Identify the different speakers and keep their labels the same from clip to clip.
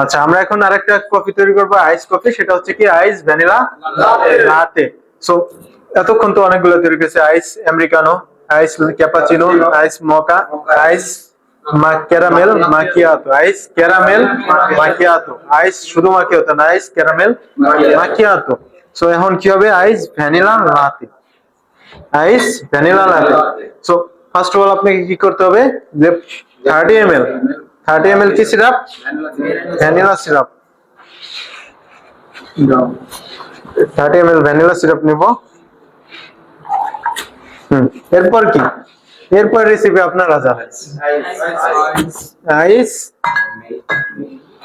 Speaker 1: আচ্ছা, আমরা এখন আরেকটা কফি তৈরি করবো, আইস কফি। সেটা হচ্ছে কি আইস ভ্যানিলা লাতে। সো এতক্ষণ তো অনেকগুলো তৈরি করেছে, আইস আমেরিকানো, আইস ক্যাপাচিনো, আইস মকা, আইস ক্যারামেল মাকিয়াতো, আইস ক্যারামেল মাকিয়াতো, আইস শুধু মাকিয়াতো না, আইস ক্যারামেল মাকিয়াতো। সো এখন কি হবে? Ice vanilla latte, ice vanilla latte. So first of all আপনাকে কি করতে হবে, যে 30 ml কি syrup? Vanilla syrup. 30 ml vanilla syrup নিব। এরপর কি? এরপর রেসিপি আপনারা জানেন, আইস।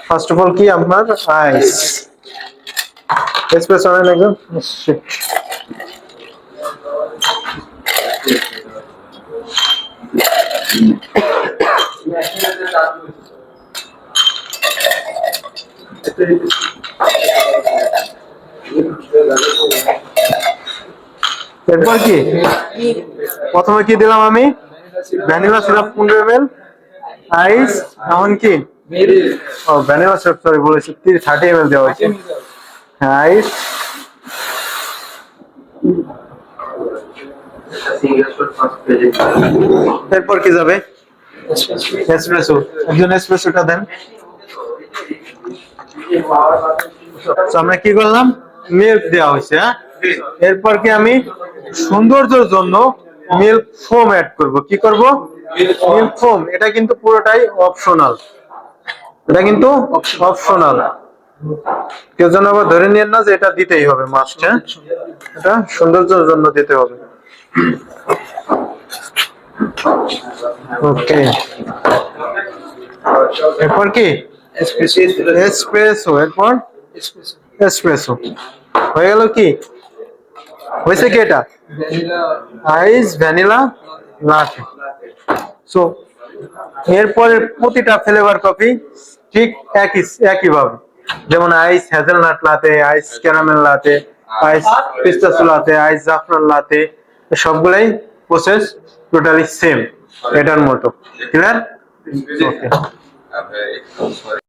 Speaker 1: ফার্স্ট অফ অল কি আপনার আইস, এসপ্রেসো আনেন একদম। এরপর কি? প্রথমে কি দিলাম আমি? ভ্যানিলা সিরাপ 15 ml, আইস। এখন কি? ও ভ্যানিলা সিরাপ, সরি বলেছি, 30 ml দেওয়া হয়েছে। আইস, এরপর কি যাবে? এসপ্রেসো। একজন এসপ্রেসোটা দেন। আমরা কি করলাম? মিল্ক দেওয়া হয়েছে। হ্যাঁ, এরপর কি আমি সৌন্দর্যের জন্য মিল্ক ফোম অ্যাড করব। কি করব? Milk foam. এটা কিন্তু পুরোটাই অপশনাল, এটা কিন্তু অপশনাল। কেউ যেন আবার ধরে নিয়েন না যে এটা দিতেই হবে, মাস্ট। হ্যাঁ, এটা সৌন্দর্যের জন্য দিতে হবে। ওকে, এরপর কি? এসপ্রেসো। এরপর এসপ্রেসো হয়ে গেল। কি হয়েছে? কি এটা? আইস ভ্যানিলা লাটে। সো এরপরে প্রতিটা ফ্লেভার কফি ঠিক একই ভাবে, যেমন আইস হ্যাজেলনাট লাতে, আইস ক্যারামেল লাতে, আইস পিস্তাচিও লাতে, আইস জাফরান লাতে, সবগুলাই প্রসেস টোটালি সেম, এটার মতো। ক্লিয়ার? ওকে।